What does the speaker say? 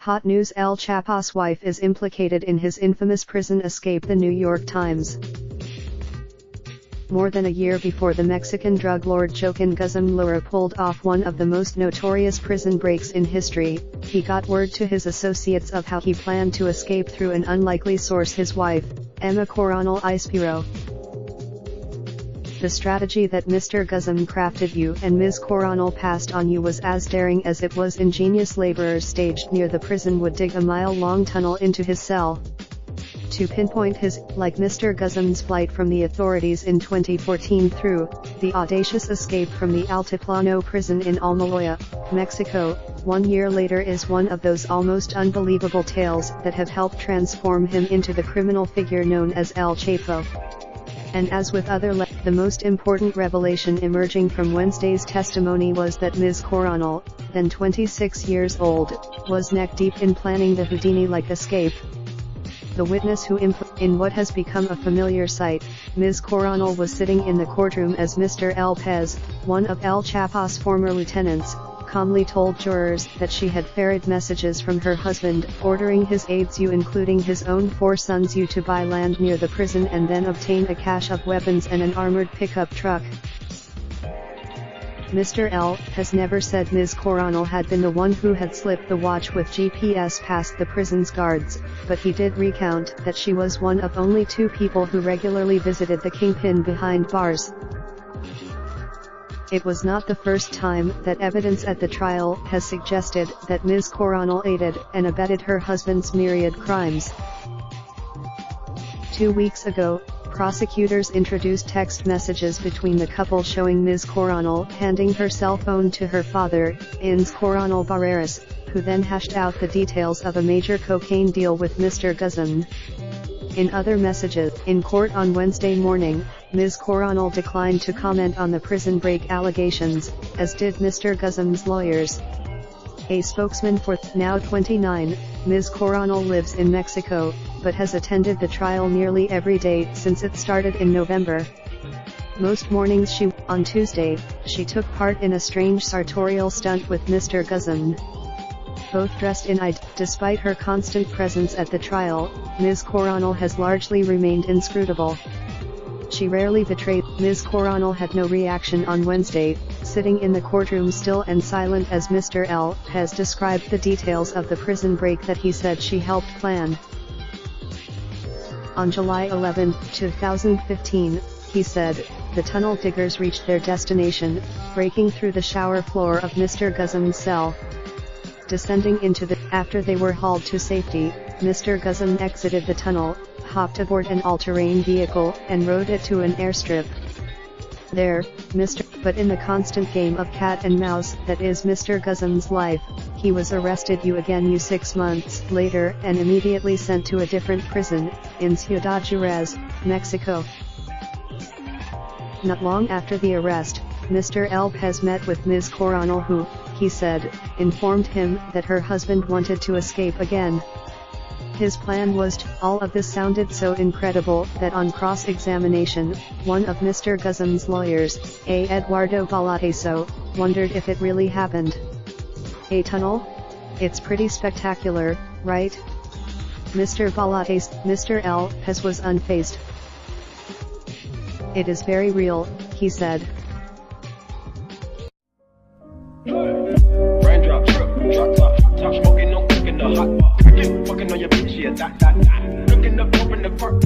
Hot news: El Chapos' wife is implicated in his infamous prison escape. The New York Times. More than a year before the Mexican drug lord Joaquin Guzman Lura pulled off one of the most notorious prison breaks in history, he got word to his associates of how he planned to escape through an unlikely source: his wife, Emma Coronel Ispiro. The strategy that Mr. Guzman crafted you and Ms. Coronel passed on you was as daring as it was ingenious. Laborers staged near the prison would dig a mile-long tunnel into his cell to pinpoint his, like Mr. Guzman's flight from the authorities in 2014 through the audacious escape from the Altiplano prison in Almoloya, Mexico, 1 year later, is one of those almost unbelievable tales that have helped transform him into the criminal figure known as El Chapo. And as with other the most important revelation emerging from Wednesday's testimony was that Ms. Coronel, then 26 years old, was neck-deep in planning the Houdini-like escape. The witness who in what has become a familiar sight, Ms. Coronel was sitting in the courtroom as Mr. El Pez, one of El Chapo's former lieutenants, calmly told jurors that she had ferried messages from her husband, ordering his aides, including his own 4 sons, to buy land near the prison and then obtain a cache of weapons and an armored pickup truck. Mr. L. has never said Ms. Coronel had been the one who had slipped the watch with GPS past the prison's guards, but he did recount that she was one of only 2 people who regularly visited the kingpin behind bars. It was not the first time that evidence at the trial has suggested that Ms. Coronel aided and abetted her husband's myriad crimes. 2 weeks ago, prosecutors introduced text messages between the couple showing Ms. Coronel handing her cell phone to her father, Ins Coronel Barreras, who then hashed out the details of a major cocaine deal with Mr. Guzman. In other messages, in court on Wednesday morning, Ms. Coronel declined to comment on the prison break allegations, as did Mr. Guzman's lawyers. A spokesman for now 29, Ms. Coronel lives in Mexico, but has attended the trial nearly every day since it started in November. Most mornings on Tuesday, she took part in a strange sartorial stunt with Mr. Guzman. Both dressed in ID. Despite her constant presence at the trial, Ms. Coronel has largely remained inscrutable. She rarely betrayed. Ms. Coronel had no reaction on Wednesday, sitting in the courtroom still and silent as Mr. L. has described the details of the prison break that he said she helped plan. On July 11, 2015, he said, the tunnel diggers reached their destination, breaking through the shower floor of Mr. Guzman's cell. Descending into after they were hauled to safety, Mr. Guzman exited the tunnel, hopped aboard an all-terrain vehicle, and rode it to an airstrip. There, but in the constant game of cat and mouse that is Mr. Guzman's life, he was arrested 6 months later and immediately sent to a different prison, in Ciudad Juarez, Mexico. Not long after the arrest, Mr. El Pez met with Ms. Coronel who, he said, informed him that her husband wanted to escape again. His plan was to. All of this sounded so incredible that on cross-examination, one of Mr. Guzman's lawyers, A. Eduardo Balateso, wondered if it really happened. A tunnel? It's pretty spectacular, right? Mr. El Pez was unfazed. It is very real, he said. Raindrop, drop top, smoking, no cooking the hot pot. Fucking on your bitch, yeah, that. Looking up, open the park,